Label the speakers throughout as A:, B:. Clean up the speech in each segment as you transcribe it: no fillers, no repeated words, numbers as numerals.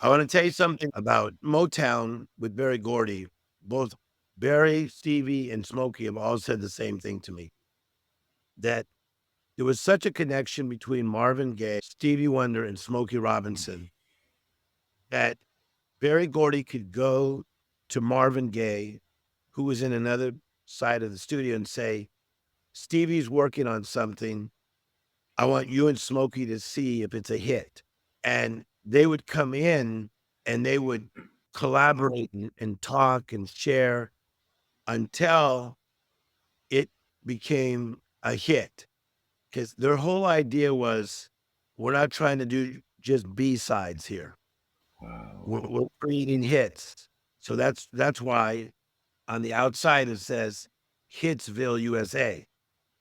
A: I want to tell you something about Motown with Barry Gordy. Both Barry, Stevie, and Smokey have all said the same thing to me, that there was such a connection between Marvin Gaye, Stevie Wonder, and Smokey Robinson that Barry Gordy could go to Marvin Gaye, who was in another side of the studio, and say, Stevie's working on something. I want you and Smokey to see if it's a hit. And they would come in and they would collaborate and talk and share until it became a hit. Because their whole idea was, we're not trying to do just B-sides here.
B: Wow.
A: We're creating hits. So that's why on the outside it says Hitsville, USA.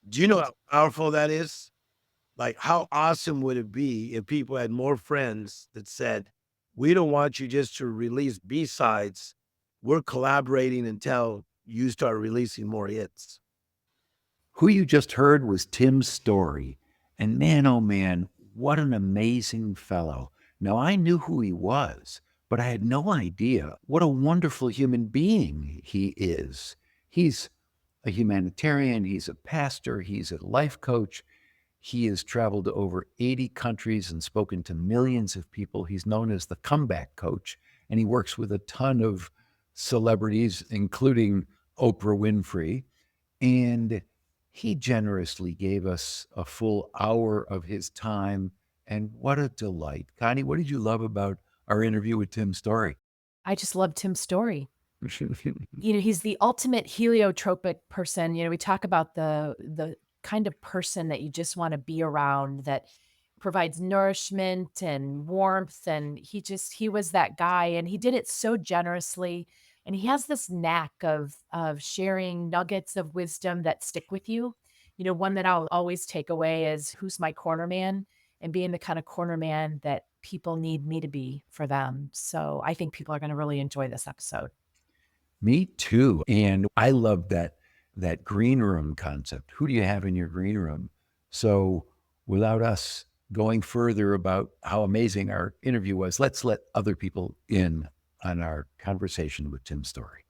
A: Do you know how powerful that is? Like, how awesome would it be if people had more friends that said, we don't want you just to release B-sides. We're collaborating until you start releasing more hits.
B: Who you just heard was Tim Storey. And man, oh man, what an amazing fellow. Now, I knew who he was, but I had no idea what a wonderful human being he is. He's a humanitarian, he's a pastor, he's a life coach. He has traveled to over 80 countries and spoken to millions of people. He's known as the comeback coach, and he works with a ton of celebrities, including Oprah Winfrey. And he generously gave us a full hour of his time. And what a delight. Connie, what did you love about our interview with Tim Storey?
C: I just love Tim's story. He's the ultimate heliotropic person. We talk about the kind of person that you just want to be around, that provides nourishment and warmth, and he was that guy, and he did it so generously, and he has this knack of sharing nuggets of wisdom that stick with you. One that I'll always take away is, who's my corner man, and being the kind of corner man that people need me to be for them. So I think people are going to really enjoy this episode.
B: Me too. And I love that green room concept. Who do you have in your green room? So without us going further about how amazing our interview was, let's let other people in on our conversation with Tim Storey.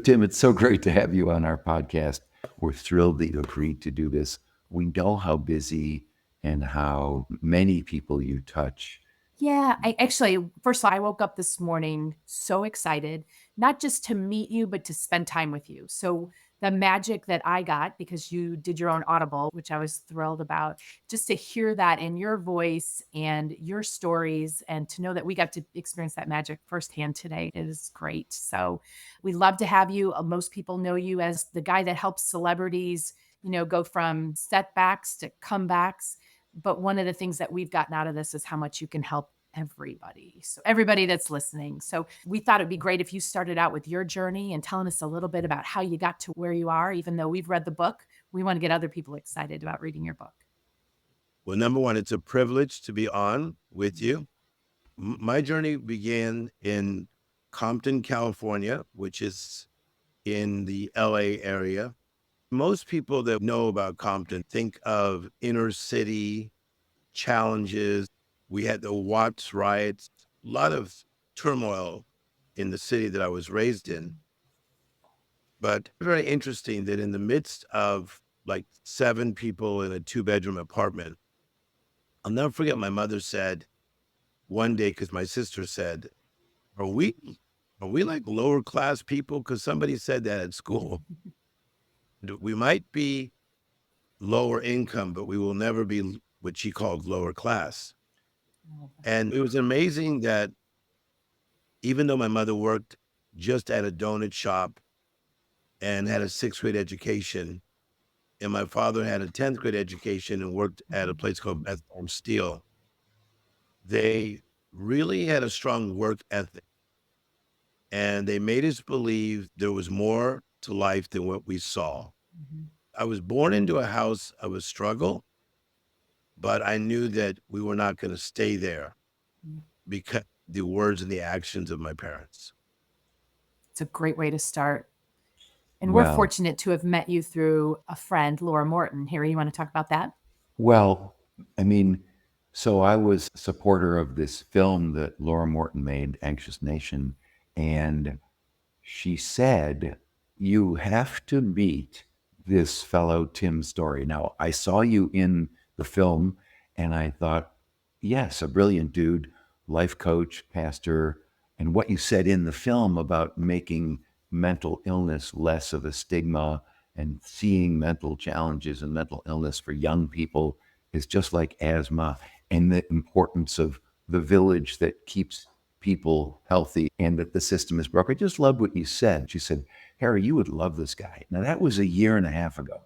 B: Tim, it's so great to have you on our podcast. We're thrilled that you agreed to do this. We know how busy and how many people you touch.
C: Yeah, I actually, first of all, I woke up this morning so excited, not just to meet you, but to spend time with you. So the magic that I got, because you did your own Audible, which I was thrilled about, just to hear that in your voice and your stories, and to know that we got to experience that magic firsthand today is great. So we love to have you. Most people know you as the guy that helps celebrities, go from setbacks to comebacks. But one of the things that we've gotten out of this is how much you can help everybody. So everybody that's listening. So we thought it'd be great if you started out with your journey and telling us a little bit about how you got to where you are. Even though we've read the book, we want to get other people excited about reading your book.
A: Well, number one, it's a privilege to be on with you. My journey began in Compton, California, which is in the LA area. Most people that know about Compton think of inner city challenges. We had the Watts riots, a lot of turmoil in the city that I was raised in. But very interesting that in the midst of like 7 people in a 2-bedroom apartment, I'll never forget my mother said one day, because my sister said, are we like lower class people? Because somebody said that at school. We might be lower income, but we will never be what she called lower class. And it was amazing that even though my mother worked just at a donut shop and had a 6th-grade education, and my father had a 10th-grade education and worked at a place called Beth Steel, they really had a strong work ethic. And they made us believe there was more to life than what we saw.
C: Mhm.
A: I was born into a house of a struggle, but I knew that we were not going to stay there
C: Mhm.
A: because the words and the actions of my parents.
C: It's a great way to start. And we're
B: Well,
C: fortunate to have met you through a friend, Laura Morton. Harry, you want to talk about that?
B: well, I mean, So I was a supporter of this film that Laura Morton made, Anxious Nation, and she said, "You have to meet this fellow Tim Storey." Now, I saw you in the film and I thought, yes, a brilliant dude, life coach, pastor. And what you said in the film about making mental illness less of a stigma and seeing mental challenges and mental illness for young people is just like asthma, and the importance of the village that keeps people healthy and that the system is broke. I just loved what you said. She said, "Harry, you would love this guy." Now, that was a year and a half ago.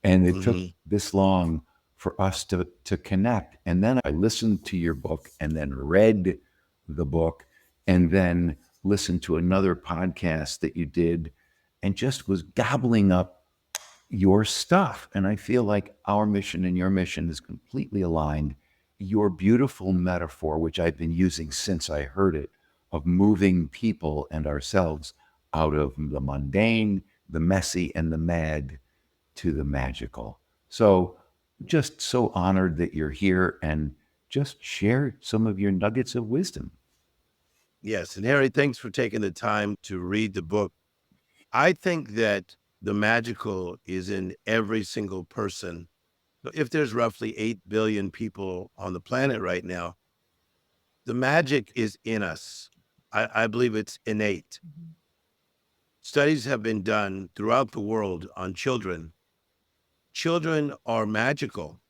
B: And it took
A: Hmm.
B: this long for us to connect. And then I listened to your book and then read the book and then listened to another podcast that you did and just was gobbling up your stuff. And I feel like our mission and your mission is completely aligned. Your beautiful metaphor, which I've been using since I heard it, of moving people and ourselves out of the mundane, the messy, and the mad to the magical. So, just so honored that you're here and just share some of your nuggets of wisdom.
A: Yes. And Harry, thanks for taking the time to read the book. I think that the magical is in every single person. So if there's roughly 8 billion people on the planet right now, the magic is in us. I believe it's innate.
C: Mhm.
A: Studies have been done throughout the world on children. Children are magical,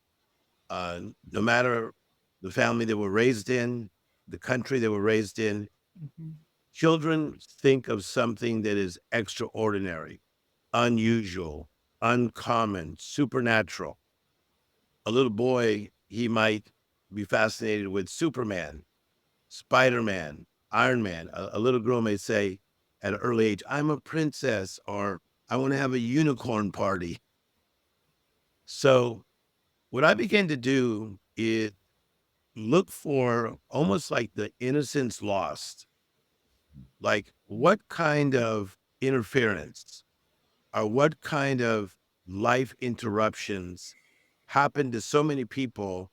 A: no matter the family they were raised in, the country they were raised in.
C: Mhm.
A: Children think of something that is extraordinary, unusual, uncommon, supernatural. A little boy, he might be fascinated with Superman, Spider-Man, Iron Man. A little girl may say at an early age, "I'm a princess," or "I want to have a unicorn party." So what I began to do is look for almost like the innocence lost. Like, what kind of interference or what kind of life interruptions happened to so many people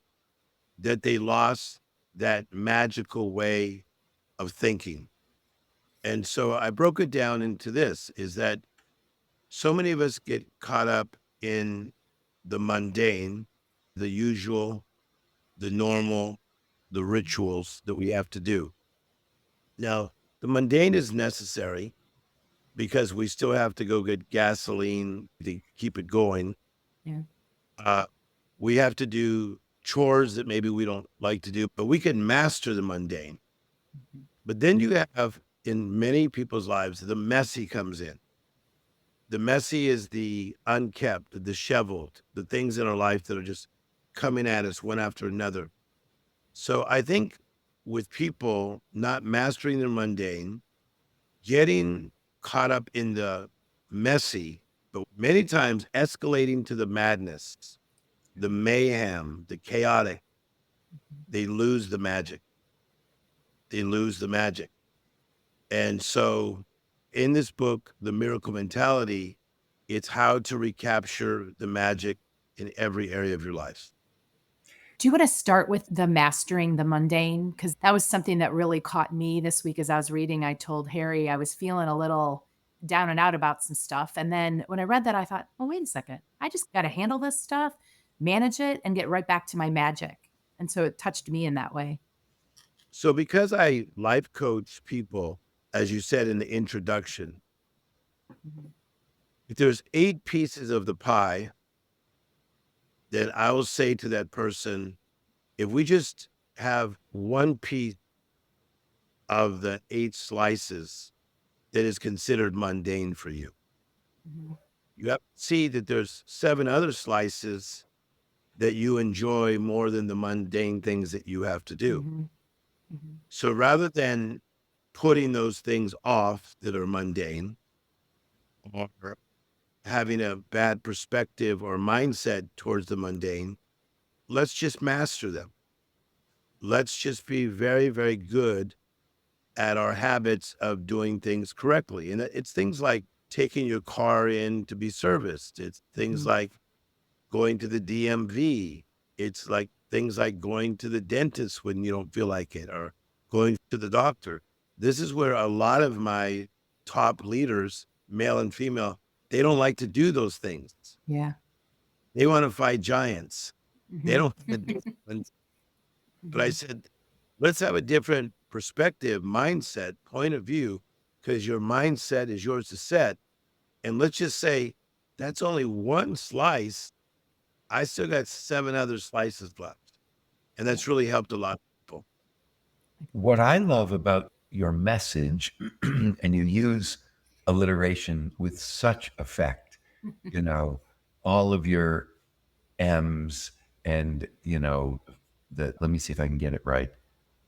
A: that they lost that magical way of thinking? And so I broke it down into this, is that so many of us get caught up in the mundane, the usual, the normal, the rituals that we have to do. Now, the mundane is necessary because we still have to go get gasoline to keep it going.
C: Yeah.
A: Uh, we have to do chores that maybe we don't like to do, but we can master the mundane.
C: Mhm.
A: But then you have in many people's lives, the messy comes in. The messy is the unkept, the disheveled, the things in our life that are just coming at us one after another. So I think with people not mastering their mundane, getting caught up in the messy, but many times escalating to the madness, the mayhem, the chaotic,
C: Mhm.
A: they lose the magic. They lose the magic. And so in this book, The Miracle Mentality, it's how to recapture the magic in every area of your life.
C: Do you want to start with the mastering the mundane? Because that was something that really caught me this week as I was reading. I told Harry I was feeling a little down and out about some stuff. And then when I read that, I thought, oh, wait a second. I just got to handle this stuff, manage it, and get right back to my magic. And so it touched me in that way.
A: So because I life coach people, as you said in the introduction,
C: Mhm.
A: if there's 8 pieces of the pie, then I will say to that person, if we just have one piece of the 8 slices that is considered mundane for you,
C: Mhm.
A: you have to see that there's 7 other slices that you enjoy more than the mundane things that you have to do.
C: Mhm. Mhm.
A: So rather than putting those things off that are mundane or having a bad perspective or mindset towards the mundane, let's just master them. Let's just be very, very good at our habits of doing things correctly. And it's things like taking your car in to be serviced. It's things
C: Mhm.
A: like going to the DMV. It's like things like going to the dentist when you don't feel like it or going to the doctor. This is where a lot of my top leaders, male and female, they don't like to do those things.
C: Yeah.
A: They want to fight giants. They
C: Mhm.
A: don't want to do things. But I said, let's have a different perspective, mindset, point of view, because your mindset is yours to set. And let's just say that's only one slice. I still got 7 other slices left. And that's really helped a lot of people.
B: What I love about your message, and you use alliteration with such effect, you know, all of your M's and, let me see if I can get it right.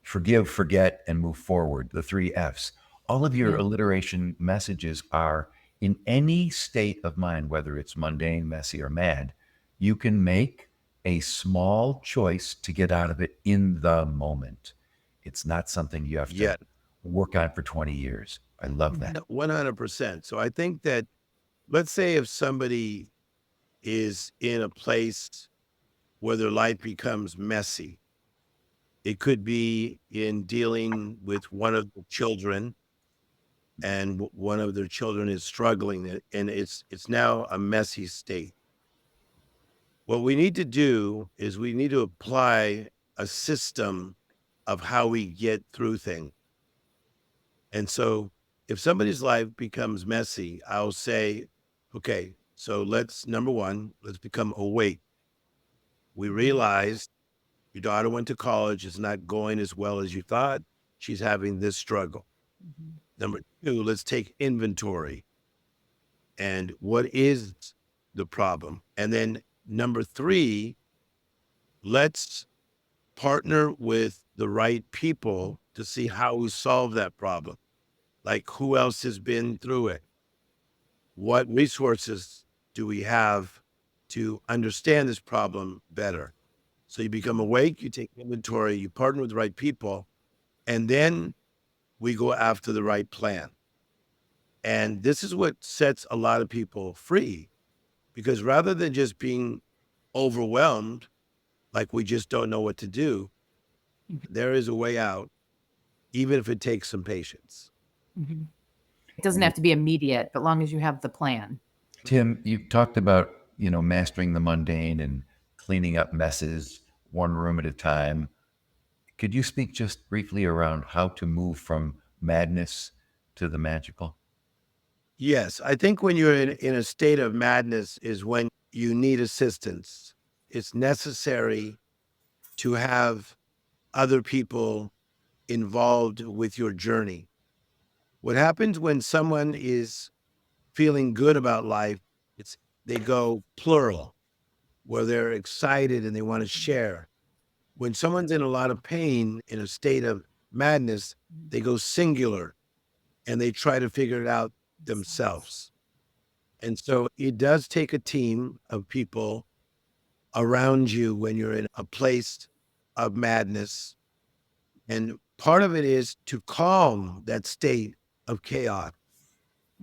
B: Forgive, forget, and move forward, the 3 F's. All of your
C: Yeah.
B: alliteration messages are in any state of mind, whether it's mundane, messy, or mad, you can make a small choice to get out of it in the moment. It's not something you have to
A: Yet,
B: work on for 20 years. I love that.
A: 100%. So I think that, let's say if somebody is in a place where their life becomes messy, it could be in dealing with one of the children, and one of their children is struggling, and it's now a messy state. What we need to do is we need to apply a system of how we get through things. And so if somebody's life becomes messy, I'll say, okay, so let's, number one, let's become awake. We realize your daughter went to college, it's not going as well as you thought. She's having this struggle.
C: Mhm.
A: Number two, let's take inventory and what is the problem. And then number three, let's partner with the right people to see how we solve that problem. Like, who else has been through it? What resources do we have to understand this problem better? So you become awake, you take inventory, you partner with the right people, and then we go after the right plan. And this is what sets a lot of people free, because rather than just being overwhelmed, like we just don't know what to do,
C: Mhm.
A: there is a way out, even if it takes some patience.
C: Mhm. It doesn't have to be immediate, but long as you have the plan.
B: Tim, you talked about, mastering the mundane and cleaning up messes one room at a time. Could you speak just briefly around how to move from madness to the magical?
A: Yes, I think when you're in a state of madness is when you need assistance. It's necessary to have other people involved with your journey. What happens when someone is feeling good about life, it's they go plural, where they're excited and they want to share. When someone's in a lot of pain, in a state of madness, they go singular and they try to figure it out themselves. And so it does take a team of people around you when you're in a place of madness. And part of it is to calm that state of chaos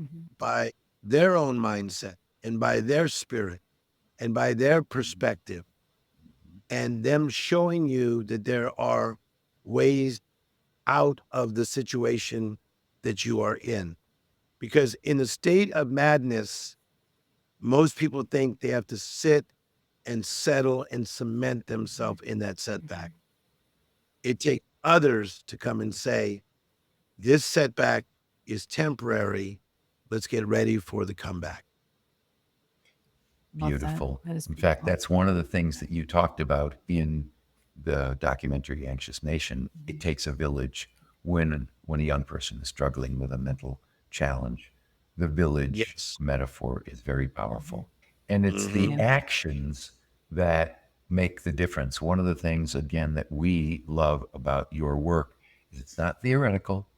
C: Mhm.
A: by their own mindset and by their spirit and by their perspective, and them showing you that there are ways out of the situation that you are in. Because in the state of madness, most people think they have to sit and settle and cement themselves in that setback. It takes others to come and say, this setback is temporary. Let's get ready for the comeback.
C: Love that.
B: Beautiful.
C: That is
B: In fact,
C: beautiful.
B: that's one of the things that you talked about in the documentary Anxious Nation. It takes a village when a young person is struggling with a mental challenge. The village
A: Yes.
B: metaphor is very powerful. And it's the
A: Hmm.
C: Yeah.
B: actions that make the difference. One of the things, again, that we love about your work is it's not theoretical.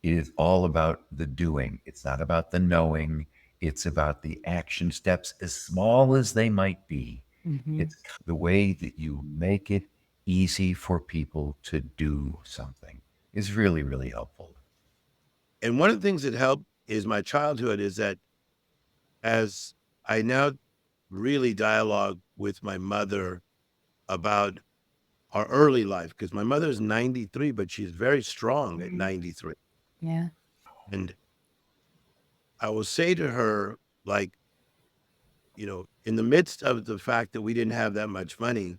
B: It is all about the doing. It's not about the knowing. It's about the action steps, as small as they might be.
C: Mhm.
B: It's the way that you make it easy for people to do something is really, really helpful.
A: And one of the things that helped is my childhood is that as I now really dialogue with my mother about our early life, because my mother's 93, but she's very strong at
C: Mhm.
A: 93.
C: Yeah.
A: And I will say to her, like, in the midst of the fact that we didn't have that much money,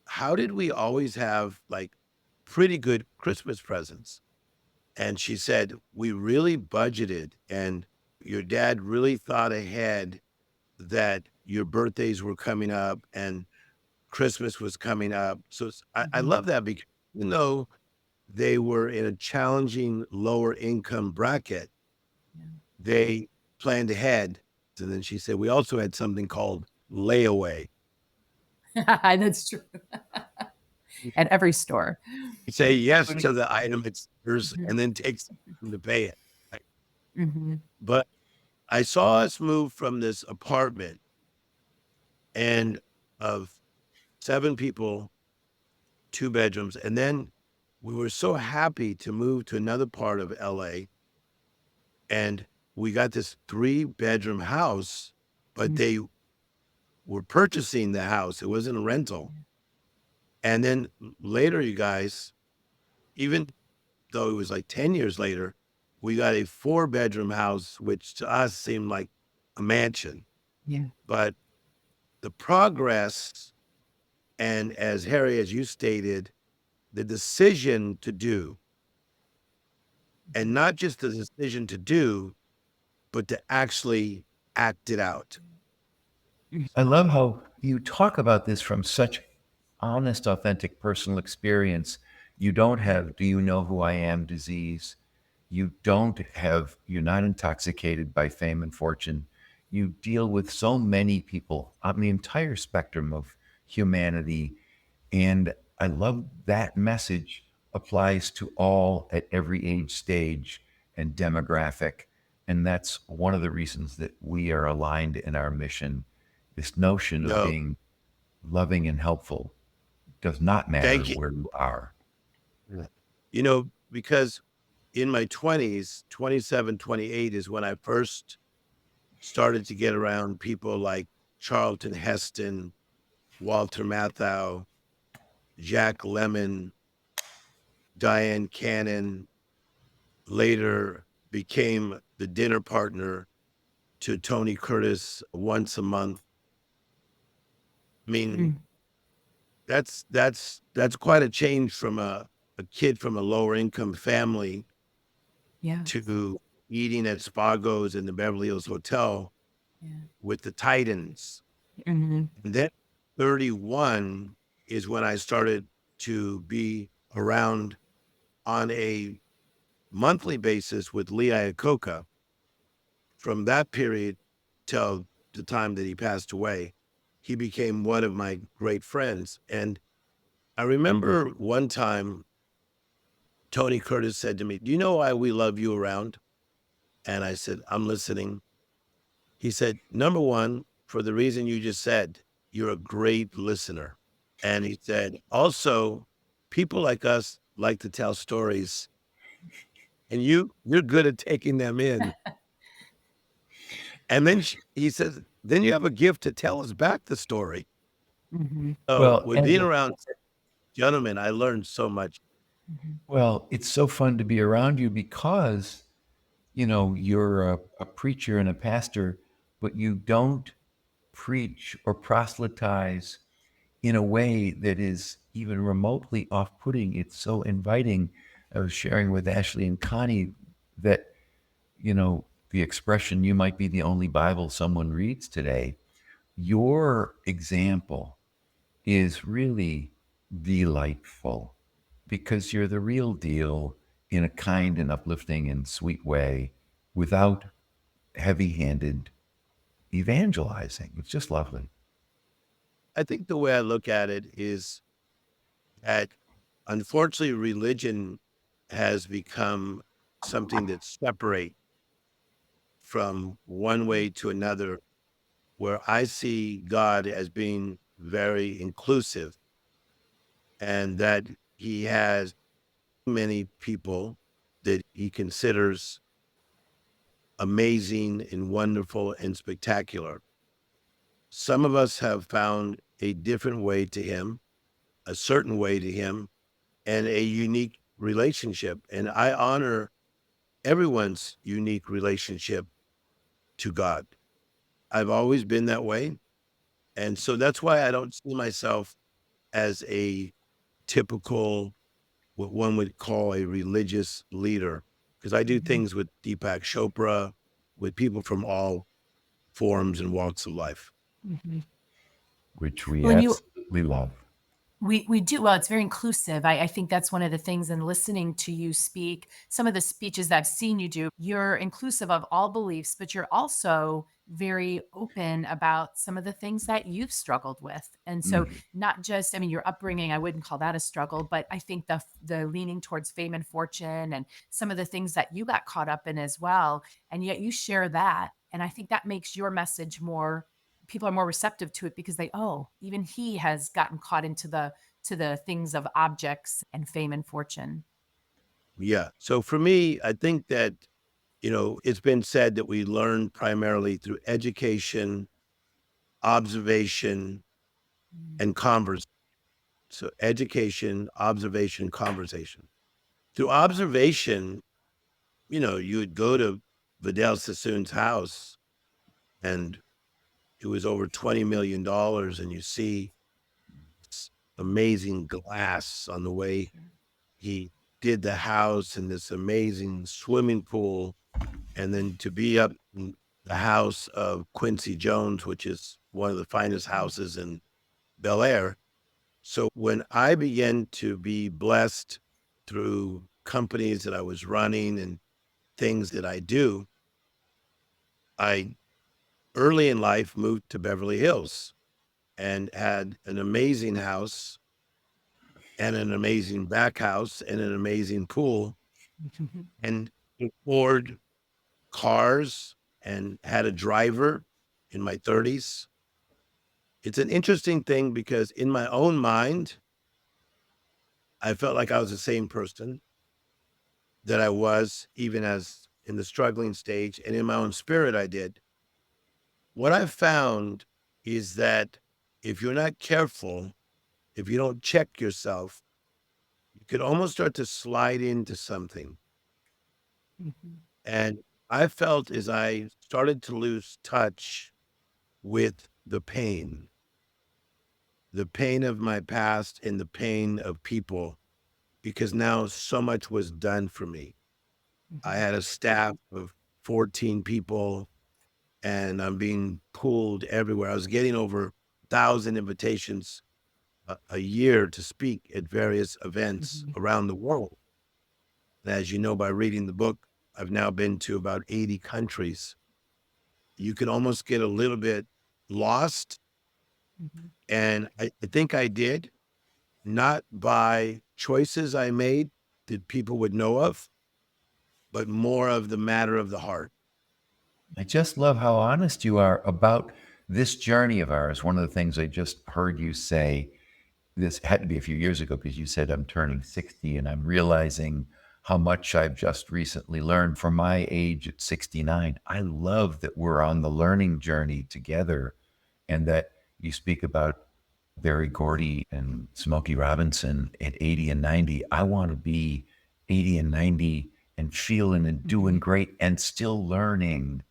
A: how did we always have like pretty good Christmas presents? And she said, we really budgeted, and your dad really thought ahead that your birthdays were coming up and Christmas was coming up. So I
C: Mhm.
A: love that, because even though they were in a challenging lower income bracket,
C: Yeah.
A: they planned ahead. And then she said, we also had something called layaway.
C: That's true. At every store.
A: You say yes to the item it's yours
C: Mhm.
A: and then takes time to pay it. Right?
C: Mhm.
A: But I saw us move from this apartment and of 7 people, 2 bedrooms, and then we were so happy to move to another part of LA, and we got this 3-bedroom house, but
C: Mm.
A: they were purchasing the house. It wasn't a rental. And then later, you guys, even though it was like 10 years later, we got a 4-bedroom house, which to us seemed like a mansion.
C: Yeah.
A: But the progress, and as Harry, as you stated, the decision to do, and not just the decision to do, but to actually act it out.
B: I love how you talk about this from such honest, authentic personal experience. You don't have, do you know who I am disease. You don't have, you're not intoxicated by fame and fortune. You deal with so many people on the entire spectrum of humanity. And I love that message applies to all at every age stage and demographic. And that's one of the reasons that we are aligned in our mission. This notion of
A: No,
B: being loving and helpful does not matter
A: thank you.
B: where you are.
A: Yeah. Because in my 20s, 27, 28 is when I first started to get around people like Charlton Heston, Walter Matthau, Jack Lemmon, Diane Cannon, later became the dinner partner to Tony Curtis once a month. I mean,
C: Mm.
A: that's quite a change from a kid from a lower income family
C: Yeah.
A: to eating at Spago's in the Beverly Hills Hotel
C: Yeah.
A: with the Titans.
C: Mhm.
A: And then 31 is when I started to be around on a monthly basis with Lee Iacocca. From that period till the time that he passed away, he became one of my great friends. And I remember one time Tony Curtis said to me, do you know why we love you around? And I said, I'm listening. He said, number one, for the reason you just said, you're a great listener. And he said, also, people like us like to tell stories, and you're good at taking them in. And then he says, then you have a gift to tell us back the story.
C: Mhm.
A: So
B: Well,
A: with
B: and
A: being around gentlemen, I learned so much.
C: Mhm.
B: well, it's so fun to be around you because, you're a preacher and a pastor, but you don't preach or proselytize in a way that is even remotely off putting. It's so inviting. I was sharing with Ashley and Connie that, the expression, you might be the only Bible someone reads today. Your example is really delightful because you're the real deal in a kind and uplifting and sweet way without heavy handed evangelizing. It's just lovely.
A: I think the way I look at it is that unfortunately religion has become something that separates from one way to another, where I see God as being very inclusive, and that he has many people that he considers amazing and wonderful and spectacular. Some of us have found a different way to him, a certain way to him and a unique relationship. And I honor everyone's unique relationship to God. I've always been that way. And so that's why I don't see myself as a typical, what one would call a religious leader, because I do
C: Mhm.
A: things with Deepak Chopra, with people from all forms and walks of life.
C: Mhm.
B: which we
C: Well, and you
B: absolutely love.
C: we do. Well, it's very inclusive. I think that's one of the things in listening to you speak, some of the speeches that I've seen you do, you're inclusive of all beliefs, but you're also very open about some of the things that you've struggled with. And so
B: Mhm.
C: not just, I mean, your upbringing, I wouldn't call that a struggle, but I think the leaning towards fame and fortune and some of the things that you got caught up in as well. And yet you share that. And I think that makes your message more, people are more receptive to it because they, oh, even he has gotten caught into the things of objects and fame and fortune.
A: Yeah. So for me, I think that, it's been said that we learn primarily through education, observation,
C: Mm.
A: and conversation. So education, observation, conversation. Through observation, you would go to Vidal Sassoon's house and it was over $20 million, and you see this amazing glass on the way
C: Sure.
A: he did the house and this amazing swimming pool. And then to be up in the house of Quincy Jones, which is one of the finest
C: Mm.
A: houses in Bel Air. So when I began to be blessed through companies that I was running and things that I do, I early in life moved to Beverly Hills and had an amazing house and an amazing back house and an amazing pool and could afford cars and had a driver in my 30s. It's an interesting thing because in my own mind, I felt like I was the same person that I was even as in the struggling stage, and in my own spirit, I did. What I found is that if you're not careful, if you don't check yourself, you could almost start to slide into something.
C: Mhm.
A: And I felt as I started to lose touch with the pain of my past and the pain of people, because now so much was done for me. I
C: Mhm.
A: had a staff of 14 people and I'm being pulled everywhere. I was getting over 1,000 invitations a year to speak at various events
C: Mhm.
A: around the world. And as you know, by reading the book, I've now been to about 80 countries. You can almost get a little bit lost.
C: Mhm.
A: And I think I did, not by choices I made that people would know of, but more of the matter of the heart.
B: I just love how honest you are about this journey of ours. One of the things I just heard you say, this had to be a few years ago because you said I'm turning 60 and I'm realizing how much I've just recently learned from my age at 69. I love that we're on the learning journey together and that you speak about Barry Gordy and Smokey Robinson at 80 and 90. I want to be 80 and 90 and feeling and doing
C: Mhm.
B: great and still learning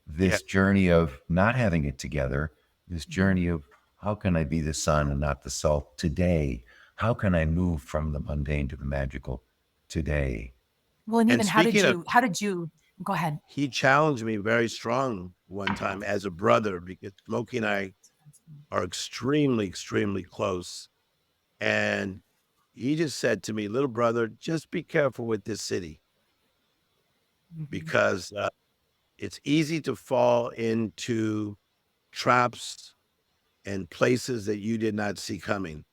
A: Yeah.
B: this journey of not having it together, this
C: Mhm.
B: journey of how can I be the sun and not the salt today? How can I move from the mundane to the magical today?
C: Well, and
A: And
C: even
A: speaking of,
C: how did you go ahead.
A: he challenged me very strong one time as a brother because Smokey and I are extremely, extremely close. And he just said to me, little brother, just be careful with this city
C: Mhm.
A: because it's easy to fall into traps and places that you did not see coming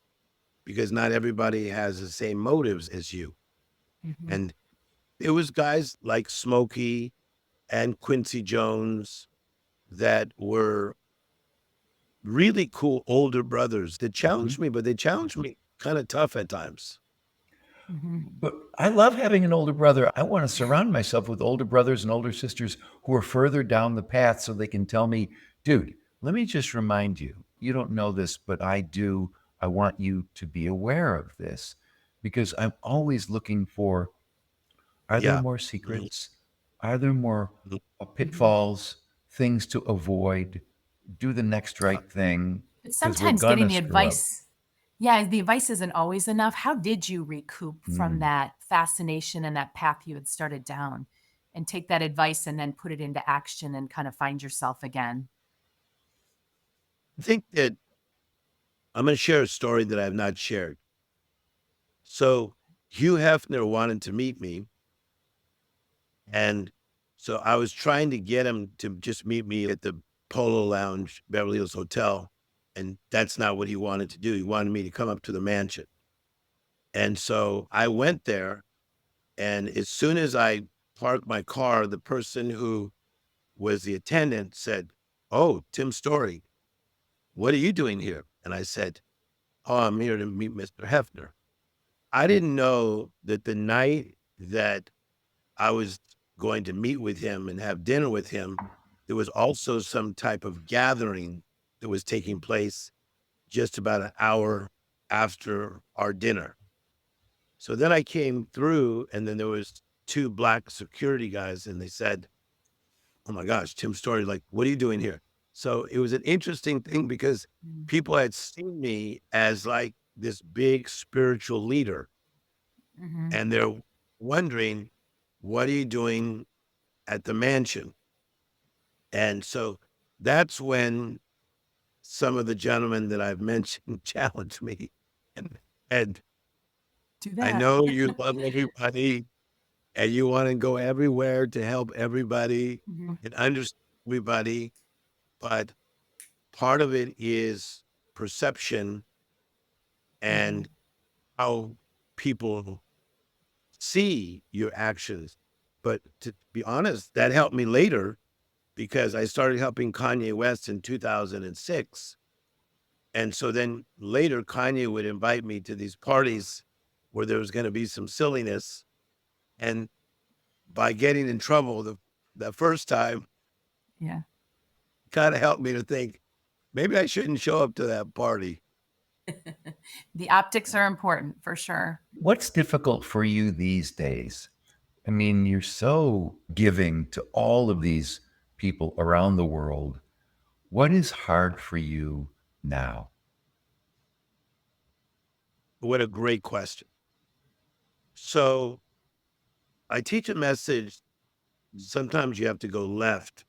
A: because not everybody has the same motives as you.
C: Mhm.
A: And it was guys like Smokey and Quincy Jones that were really cool older brothers that challenged me, but they challenged me kind of tough at times.
C: Mhm.
B: But I love having an older brother. I want to surround myself with older brothers and older sisters who are further down the path so they can tell me, dude, let me just remind you, you don't know this, but I do. I want you to be aware of this because I'm always looking for, are there
A: Yeah.
B: more
A: Mhm.
B: secrets? Are there more
A: Mhm.
B: pitfalls, things to avoid? Do the next
A: Yeah.
B: right thing
C: But
B: because we're
C: sometimes
B: going
C: getting
B: to
C: the
B: screw up.
C: advice, yeah, the advice isn't always enough. How did you recoup from
B: Mm.
C: that fascination and that path you had started down and take that advice and then put it into action and kind of find yourself again?
A: I think that I'm going to share a story that I've not shared. So Hugh Hefner wanted to meet me, and so I was trying to get him to just meet me at the Polo Lounge, Beverly Hills Hotel, and that's not what he wanted to do. He wanted me to come up to the mansion. And so I went there, and as soon as I parked my car, the person who was the attendant said, "Oh, Tim Storey, what are you doing here?" And I said, "Oh, I'm here to meet Mr. Hefner." I didn't know that the night that I was going to meet with him and have dinner with him, there was also some type of gathering that was taking place just about an hour after our dinner. So then I came through, and then there was 2 black security guys, and they said, "Oh my gosh, Tim Story, like, what are you doing here?" So it was an interesting thing because
C: Mm.
A: people had seen me as, like, this big spiritual leader,
C: Mhm.
A: and they're wondering, "What are you doing at the mansion?" And so that's when some of the gentlemen that I've mentioned challenged me, and
C: Do
A: I
C: that.
A: know you love everybody, and you wanna go everywhere to help everybody
C: Mhm.
A: and understand everybody, but part of it is perception
C: Mhm.
A: and how people see your actions. But to be honest, that helped me later because I started helping Kanye West in 2006. And so then later, Kanye would invite me to these parties where there was going to be some silliness. And by getting in trouble the first time,
C: Yeah.
A: kind of helped me to think maybe I shouldn't show up to that party.
C: The optics are important for sure.
B: What's difficult for you these days? I mean, you're so giving to all of these people around the world. What is hard for you now?
A: What a great question. So I teach a message. Sometimes you have to go left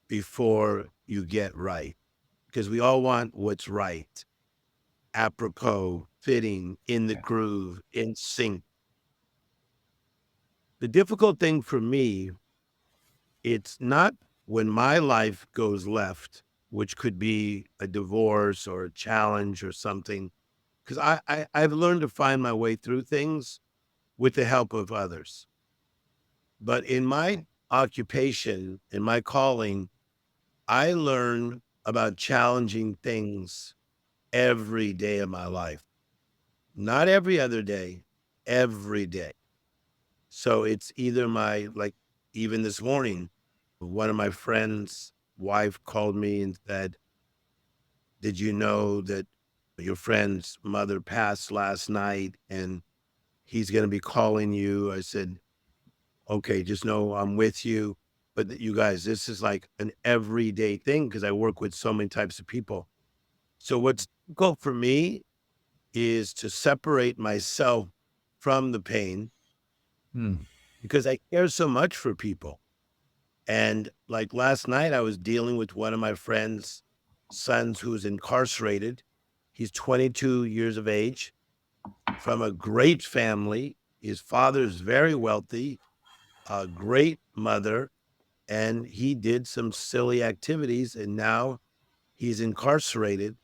A: before you get right because we all want what's right, apropos, fitting, in the
B: Yeah.
A: groove, in sync. The difficult thing for me, it's not when my life goes left, which could be a divorce or a challenge or something, because I've learned to find my way through things with the help of others. But in my occupation, in my calling, I learn about challenging things every day of my life, not every other day, every day. So it's either even this morning, one of my friends' wife called me and said, "Did you know that your friend's mother passed last night and he's going to be calling you?" I said, "Okay, just know I'm with you." But you guys, this is like an everyday thing because I work with so many types of people. So what's difficult for me is to separate myself from the pain
B: Hmm.
A: because I care so much for people. And like last night, I was dealing with one of my friend's sons who's incarcerated. He's 22 years of age from a great family. His father's very wealthy, a great mother, and he did some silly activities. And now he's incarcerated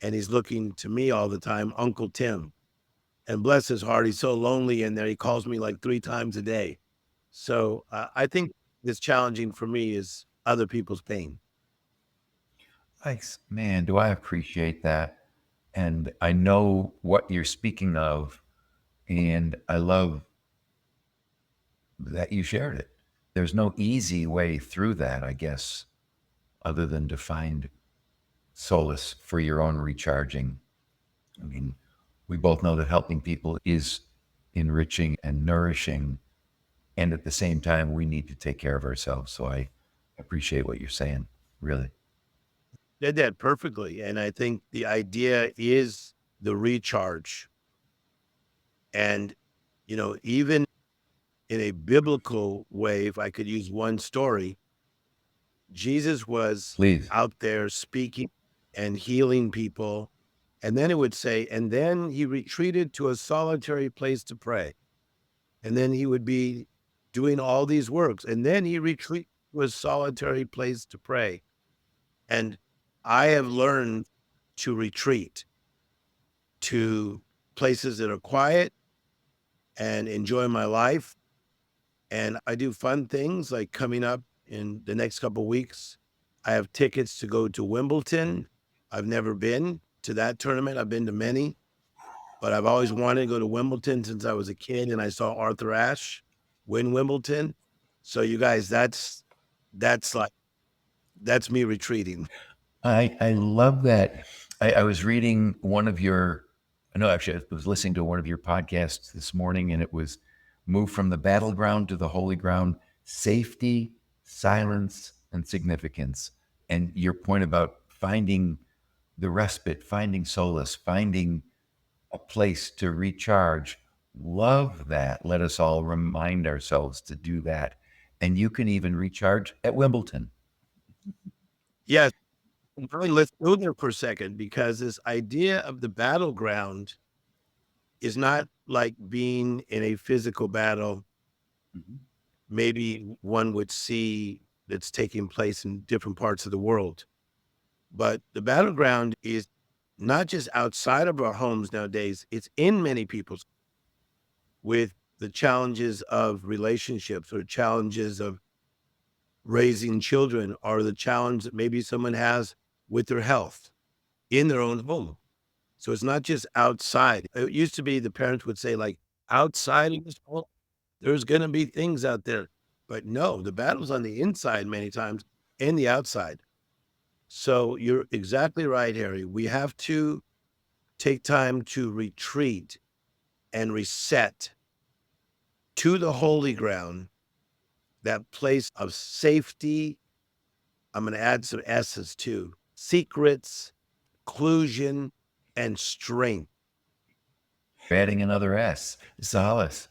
A: and he's looking to me all the time, Uncle Tim. And bless his heart, he's so lonely in there. He calls me like 3 times a day. So I think that's challenging for me is other people's pain.
B: Man, do I appreciate that. And I know what you're speaking of. And I love that you shared it. There's no easy way through that, I guess, other than to find solace for your own recharging. I mean, we both know that helping people is enriching and nourishing. And at the same time, we need to take care of ourselves. So I appreciate what you're saying, really.
A: Did that perfectly. And I think the idea is the recharge. And, even in a biblical way, if I could use one story, Jesus was
B: Please.
A: out there speaking and healing people. And then it would say, and then he retreated to a solitary place to pray. And then he would be doing all these works. And then he retreated to a solitary place to pray. And I have learned to retreat to places that are quiet and enjoy my life. And I do fun things like coming up in the next couple of weeks. I have tickets to go to Wimbledon. I've never been to that tournament. I've been to many, but I've always wanted to go to Wimbledon since I was a kid and I saw Arthur Ashe win Wimbledon. So you guys, that's like that's me retreating.
B: I love that. I was reading one of your, no, actually, I was listening to one of your podcasts this morning, and it was Move from the Battleground to the Holy Ground, Safety, Silence, and Significance. And your point about finding the respite, finding solace, finding a place to recharge. Love that. Let us all remind ourselves to do that. And you can even recharge at Wimbledon.
A: Yes. Really, let's go there for a second because this idea of the battleground is not like being in a physical battle.
B: Mhm.
A: Maybe one would see that's taking place in different parts of the world. But the battleground is not just outside of our homes nowadays, it's in many people's with the challenges of relationships or challenges of raising children or the challenge that maybe someone has with their health in their own home. So it's not just outside. It used to be the parents would say, like, outside of this home, there's going to be things out there. But no, the battle's on the inside many times and the outside. So you're exactly right, Harry. We have to take time to retreat and reset to the holy ground, that place of safety. I'm going to add some S's too: secrets, inclusion, and strength.
B: Adding another S, solace.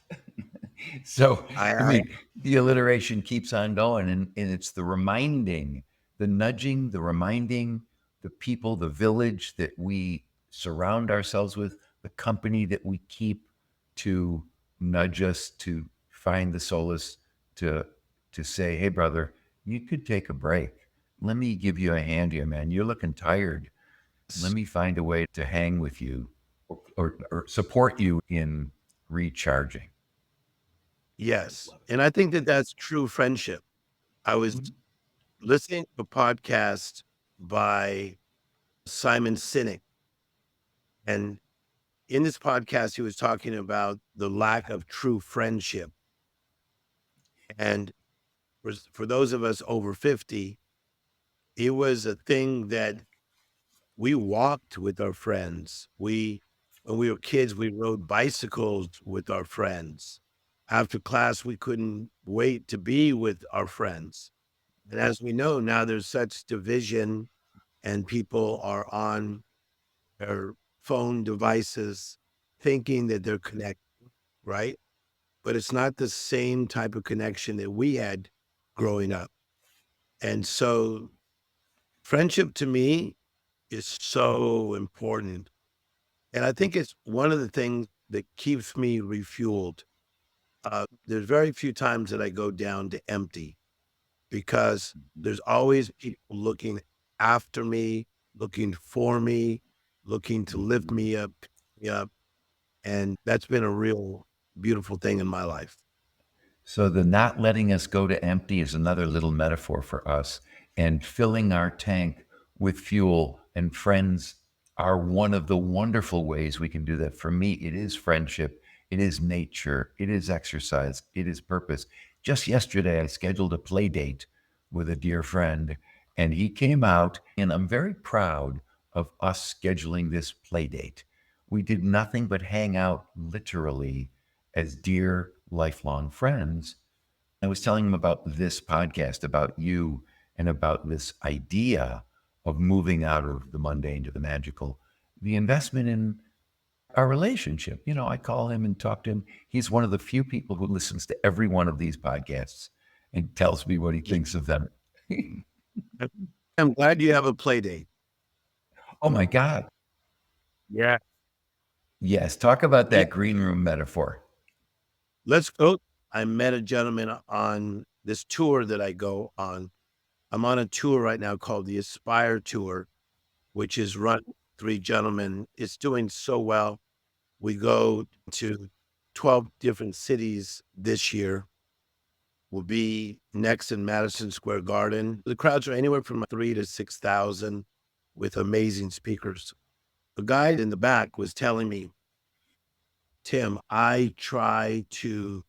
B: So, I
A: I
B: mean, the alliteration keeps on going, and it's the reminding, the nudging, the reminding, the people, the village that we surround ourselves with, the company that we keep to nudge us to find the solace, to say, hey, brother, you could take a break. Let me give you a hand here, man. You're looking tired. Let me find a way to hang with you, or support you in recharging.
A: Yes, and I think that that's true friendship. I was listening to a podcast by Simon Sinek, and in this podcast, he was talking about the lack of true friendship. And for those of us over 50, it was a thing that we walked with our friends. When we were kids, we rode bicycles with our friends. After class, we couldn't wait to be with our friends. And as we know, now there's such division and people are on their phone devices thinking that they're connected, right? But it's not the same type of connection that we had growing up. And so friendship to me is so important. And I think it's one of the things that keeps me refueled. There's very few times that I go down to empty because there's always people looking after me, looking for me, looking to lift me up, pick me up. And that's been a real beautiful thing in my life.
B: So the not letting us go to empty is another little metaphor for us. And filling our tank with fuel and friends are one of the wonderful ways we can do that. For me, it is friendship, it is nature, it is exercise, it is purpose. Just yesterday, I scheduled a play date with a dear friend, and he came out, and I'm very proud of us scheduling this play date. we did nothing but hang out literally as dear lifelong friends. I was telling him about this podcast, about you, and about this idea of moving out of the mundane to the magical, the investment in our relationship. You know, I call him and talk to him. He's one of the few people who listens to every one of these podcasts and tells me what he
A: Yeah.
B: thinks of them.
A: I'm glad you have a play date.
B: Oh my God.
A: Yeah.
B: Yes. Talk about
A: Yeah.
B: that green room metaphor.
A: Let's go. I met a gentleman on this tour that I go on. I'm on a tour right now called the Aspire Tour, which is run three gentlemen. It's doing so well. We go to 12 different cities this year. We'll be next in Madison Square Garden. The crowds are anywhere from 3 to 6,000 with amazing speakers. The guy in the back was telling me, Tim, I try to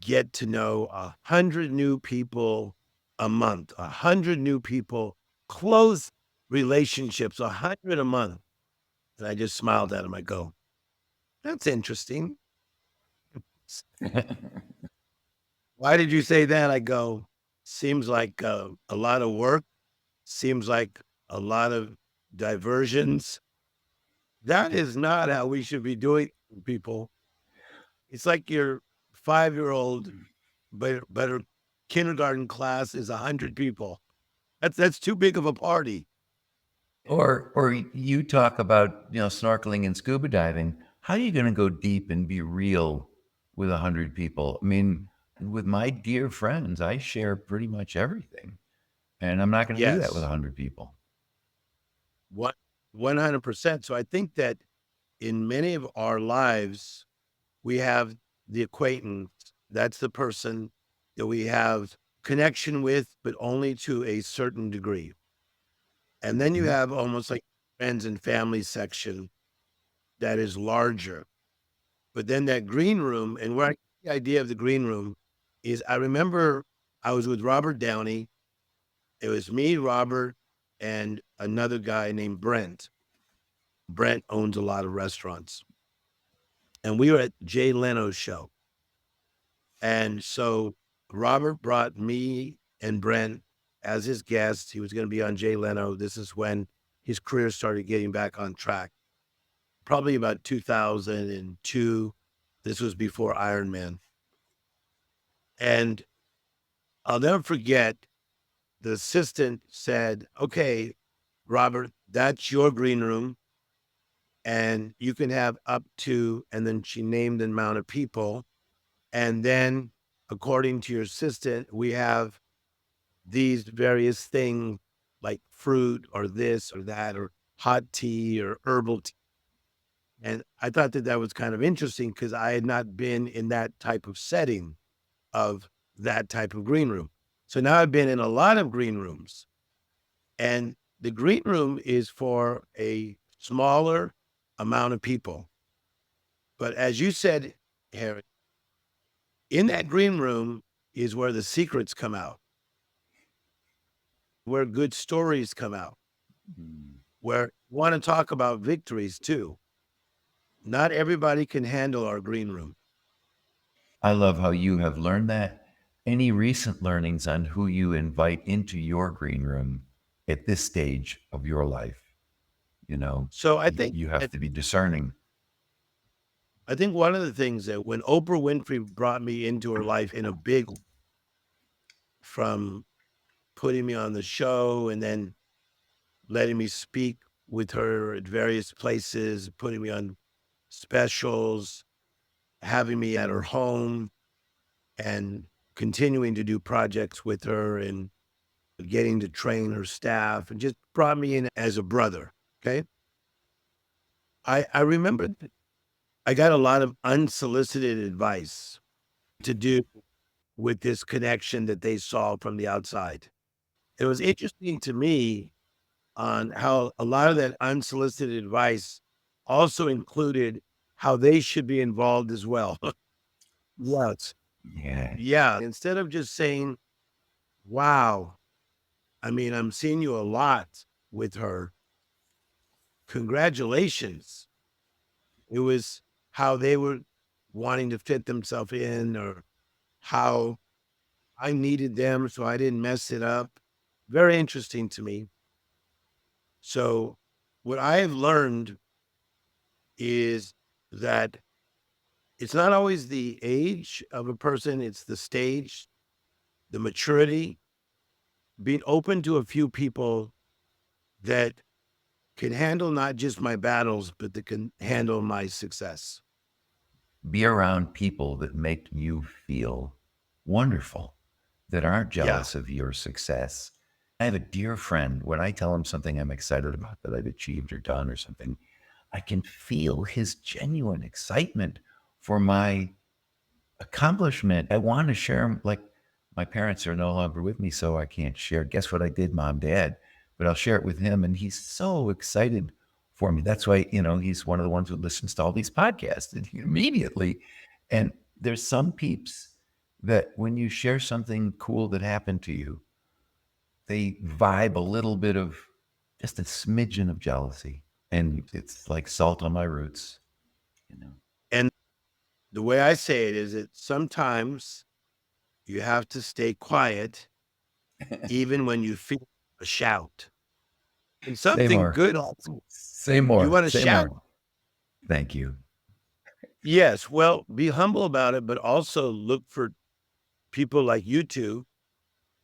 A: get to know 100 new people a month, 100 new people, close relationships, 100 a month. And I just smiled at him. I go, that's interesting. Why did you say that? I go, seems like a lot of work, seems like a lot of diversions. That is not how we should be doing people. It's like your 5-year-old, but her kindergarten class is 100 people. That's too big of a party.
B: Or you talk about, you know, snorkeling and scuba diving. How are you going to go deep and be real with 100 people? I mean, with my dear friends, I share pretty much everything, and I'm not going to do that with
A: Yes,
B: 100 people.
A: what 100%. So I think that in many of our lives, we have the acquaintance. That's the person that we have connection with, but only to a certain degree. And then you
B: Mhm.
A: have almost like friends and family section that is larger. But then that green room, and where I get the idea of the green room is I remember I was with Robert Downey. It was me, Robert, and another guy named Brent. Brent owns a lot of restaurants. And we were at Jay Leno's show. And so Robert brought me and Brent as his guests. He was going to be on Jay Leno. This is when his career started getting back on track, probably about 2002. This was before Iron Man. And I'll never forget the assistant said, okay, Robert, that's your green room. And you can have up to, and then she named the amount of people. And then, according to your assistant, we have these various things like fruit or this or that or hot tea or herbal tea. And I thought that that was kind of interesting because I had not been in that type of setting of that type of green room. So now I've been in a lot of green rooms, and the green room is for a smaller amount of people. But as you said, Harry, in that green room is where the secrets come out, where good stories come out,
B: Mm.
A: where want to talk about victories too. Not everybody can handle our green room.
B: I love how you have learned that. Any recent learnings on who you invite into your green room at this stage of your life? You know,
A: So
B: you have to be discerning.
A: I think one of the things that when Oprah Winfrey brought me into her life in a big, from putting me on the show and then letting me speak with her at various places, putting me on specials, having me at her home, and continuing to do projects with her and getting to train her staff, and just brought me in as a brother. Okay. I remember that I got a lot of unsolicited advice to do with this connection that they saw from the outside. It was interesting to me on how a lot of that unsolicited advice also included how they should be involved as well. Yes.
B: Yeah.
A: Yeah. Instead of just saying, wow, I mean, I'm seeing you a lot with her. Congratulations. It was how they were wanting to fit themselves in, or how I needed them so I didn't mess it up. Very interesting to me. So, what I have learned is that it's not always the age of a person, it's the stage, the maturity, being open to a few people that can handle not just my battles, but that can handle my success.
B: Be around people that make you feel wonderful, that aren't
A: Yeah.
B: jealous of your success. I have a dear friend. When I tell him something I'm excited about that I've achieved or done or something, I can feel his genuine excitement for my accomplishment. I want to share them. Like, my parents are no longer with me, so I can't share. Guess what I did, Mom, Dad? But I'll share it with him, and he's so excited for me. That's why, he's one of the ones who listens to all these podcasts and immediately. And there's some peeps that when you share something cool that happened to you, they vibe a little bit of just a smidgen of jealousy. And it's like salt on my roots, you know.
A: And the way I say it is that sometimes you have to stay quiet even when you feel a shout. And
B: Say
A: something
B: more.
A: good,
B: Say
A: you
B: more.
A: want to
B: Say
A: shout?
B: more. Thank you.
A: Yes. Well, be humble about it, but also look for people like you two